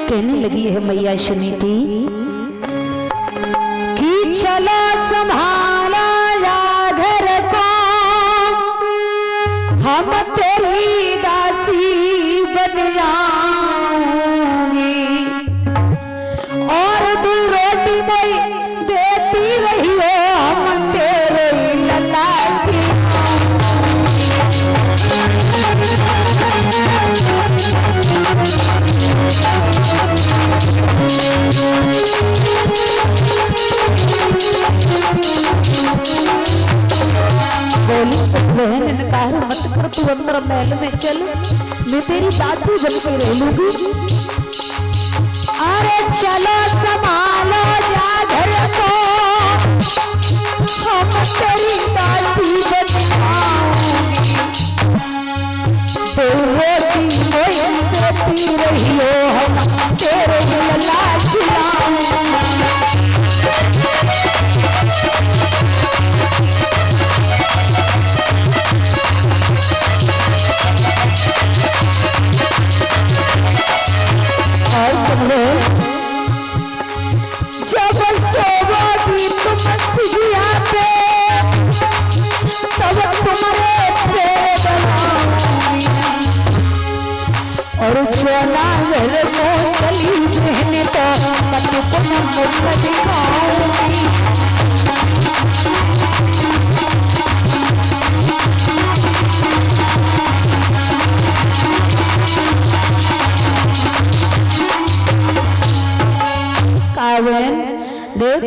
कहने लगी है मैया सुनीति कि चलो संभाला या घर को, हम तेरी दासी बन जाऊंगी और तू रोटी कोई देती रही हो, हम तेरे लल्ला बोली सब बहन इनकार मत कर, तू अंदर महल में चल, मैं तेरी दासी बन के रह लूंगी। अरे चलो संभालो जा घर को, हम तेरी दासी बन जाऊंगी, तो रोटी कोई देती रही हो, हम तेरे लल्ला खिलाऊंगी। जब सोओगी तुम सिजिया पे, तब तुम्हारे पे बनाऊंगी, और चला घर को चली बहने तो तुम मुझे दिखाऊंगी। देख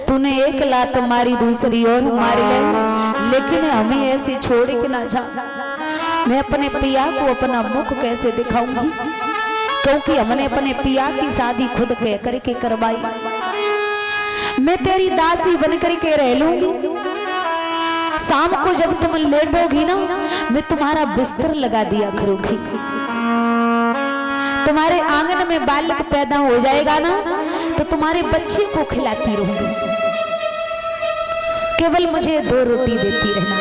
तूने एक लात मारी दूसरी और मार ले, लेकिन हमें ऐसे छोड़ के ना जा। मैं अपने पिया को अपना मुख कैसे दिखाऊंगी, क्योंकि हमने अपने पिया की शादी खुद कह करके करवाई। मैं तेरी दासी बन करके रह लूंगी, शाम को जब तुम लेटोगी ना, मैं तुम्हारा बिस्तर लगा दिया करूंगी, तुम्हारे आंगन में बालक पैदा हो जाएगा ना, तो तुम्हारे बच्चे को खिलाती रहूंगी, केवल मुझे 2 रोटी देती रहना,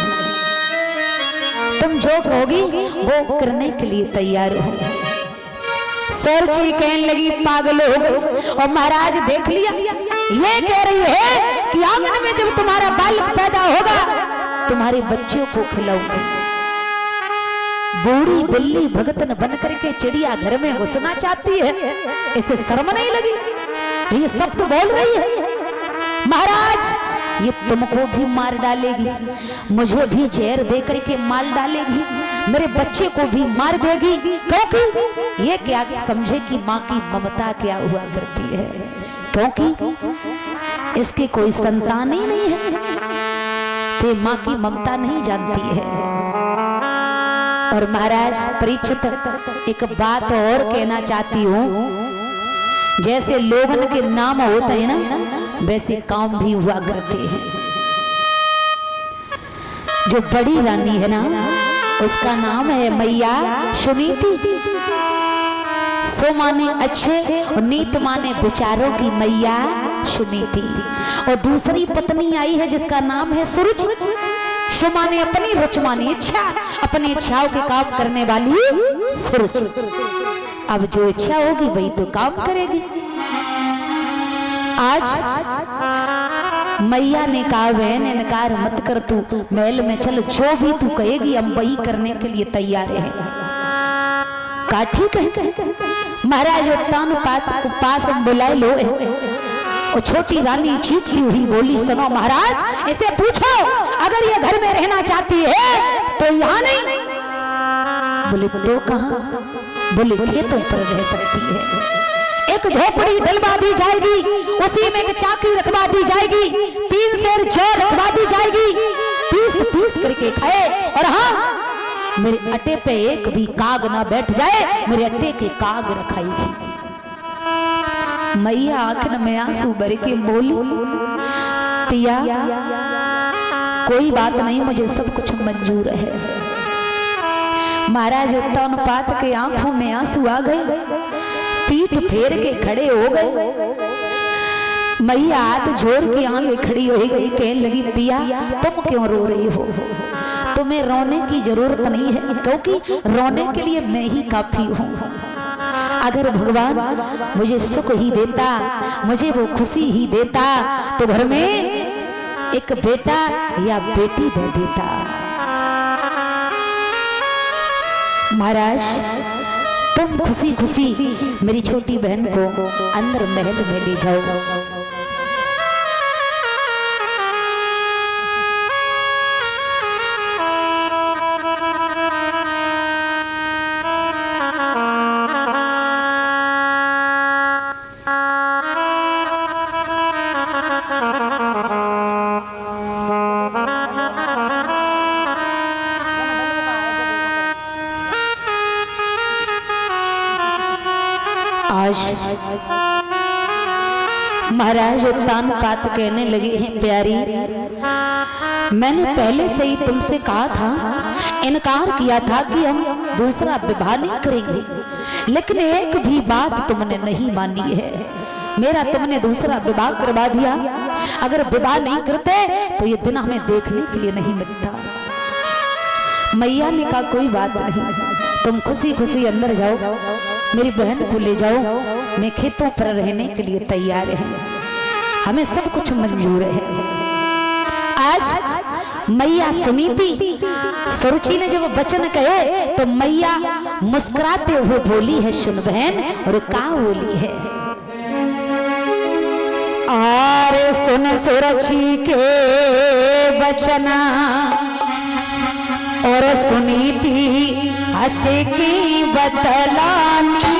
तुम जो कहोगी वो करने के लिए तैयार हो। सरची कहने लगी पागल हो, और महाराज देख लिया ये कह रही है कि आंगन में जब तुम्हारा बालक पैदा होगा, तुम्हारे बच्चों को खिलाऊंगी। बूढ़ी बिल्ली भगतन बन करके चिड़िया घर में घुसना चाहती है, इसे शर्म नहीं लगी? ये सब तो बोल रही है महाराज ये तुमको भी मार डालेगी, मुझे भी जहर दे करके मार डालेगी, मेरे बच्चे को भी मार देगी, क्योंकि ये क्या समझे कि माँ की ममता क्या हुआ करती है, क्योंकि इसकी कोई संतान ही नहीं है, तो माँ की ममता नहीं जानती है। और महाराज परीक्षित एक बात और कहना चाहती हूँ, जैसे लोगन के नाम होते हैं ना, वैसे काम भी हुआ करते हैं। जो बड़ी रानी है ना, उसका नाम है मैया सुनीति। सो माने अच्छे और नीत माने विचारों की मैया सुनीति। और दूसरी पत्नी आई है जिसका नाम है सुरुचि। सो माने अपनी, रुचि माने इच्छा, अपनी इच्छाओं के काम करने वाली सुरुचि। अब जो इच्छा होगी वही तो काम करेगी। आज मैया ने कहा बहन इनकार मत कर, तू महल में चल, जो भी तू कहेगी हम वही करने के लिए तैयार है। कहा ठीक है। महाराज उत्तान पास बुलाए लो। और छोटी रानी चीखती हुई बोली सुनो महाराज, इसे पूछो अगर ये घर में रहना चाहती है तो यहाँ नहीं। बोले तो कहाँ? बोले खेतों पर रह सकती है, एक झोपड़ी डलवा दी जाएगी, उसी में एक चाकी रखवा दी जाएगी, 3 सेर जौ रखवा दी जाएगी, पीस करके खाए। और हाँ, मेरे अटे पे एक भी काग ना बैठ जाए, मेरे अटे के काग रखाएगी। मैया आंखन में आंसू भर के बोली पिया कोई बात नहीं, मुझे सब कुछ मंजूर है। महाराज उत्तानपाद के आंखों में आंसू आ गए, पीठ फेर के खड़े हो गए। मैया हाथ जोड़ के आगे खड़ी हो गई, कहने लगी पिया तुम क्यों रो रही हो? तुम्हें रोने की जरूरत नहीं है, क्योंकि रोने के लिए मैं ही काफी हूँ। अगर भगवान मुझे सुख ही देता, मुझे वो खुशी ही देता, तो घर में एक बेटा या बेटी दे देता। महाराज तुम खुशी खुशी मेरी छोटी बहन को अंदर महल में ले जाओ। आज महाराज उत्तान पात कहने लगे हैं, प्यारी मैंने पहले से ही तुमसे कहा था, इनकार किया था कि हम दूसरा विवाह नहीं करेंगे, लेकिन एक भी बात तुमने नहीं मानी है। मेरा तुमने दूसरा विवाह करवा दिया। अगर विवाह नहीं करते तो ये दिन हमें देखने के लिए नहीं मिलता। मैया ने कहा कोई बात नहीं, तुम खुशी खुशी अंदर जाओ, मेरी बहन को ले जाओ, मैं खेतों पर रहने के लिए तैयार है, हमें सब कुछ मंजूर है। आज मैया सुनी थी, सुरुचि ने जब वचन कहे तो मैया मुस्कुराते हुए बोली है, सुन बहन, और क्या बोली है? आरे सुन सुरुचि के वचना और सुनी थी हंसे की बतलानी।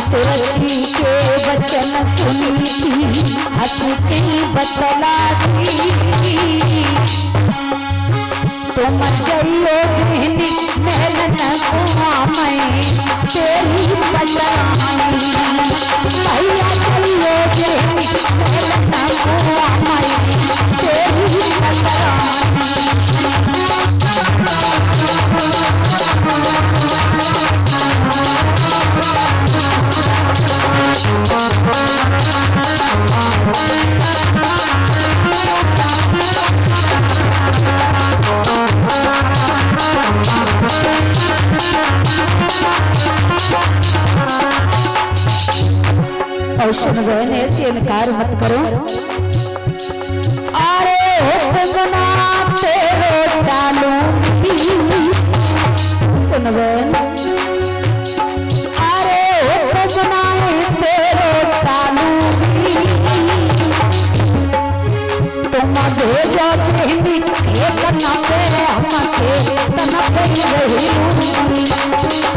सुरुचि के वचन सुनी थी हंसी की बतलानी। तुम जइयो बहनी महल न घुमाई तेरी बतलानी। भैया जइयो बहनी महल न घुमाई तेरी बतलानी। सुन बहन ऐसे इनकार मत करो। अरे हुक्म तेरे डालूंगी। सुन बहन, अरे हुक्म तेरे डालूंगी। तुम भेजो बहनी खेत न पे हम खेत न पे रही।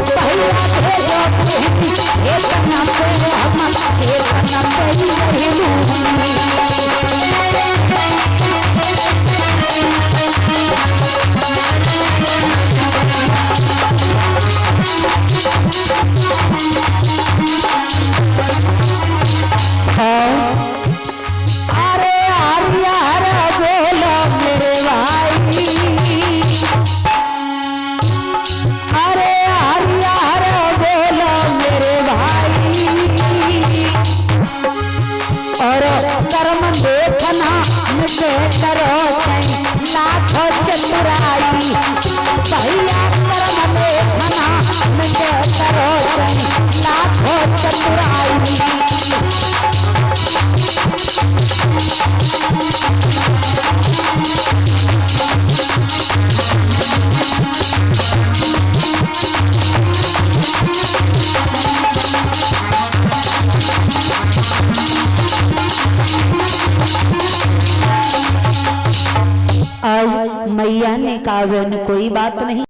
भैया भेजो बहनी खेत न पे हम खेत न पे रही। अरे आर्या बोलो मेरे भाई। अरे आर्या बोलो मेरे भाई। और कर्म देखना मुझे करो लाखों चतुराई। भैया कर्म देखना मुझे करो लाखों चतुराई। आज मैया ने कहा कोई बात नहीं।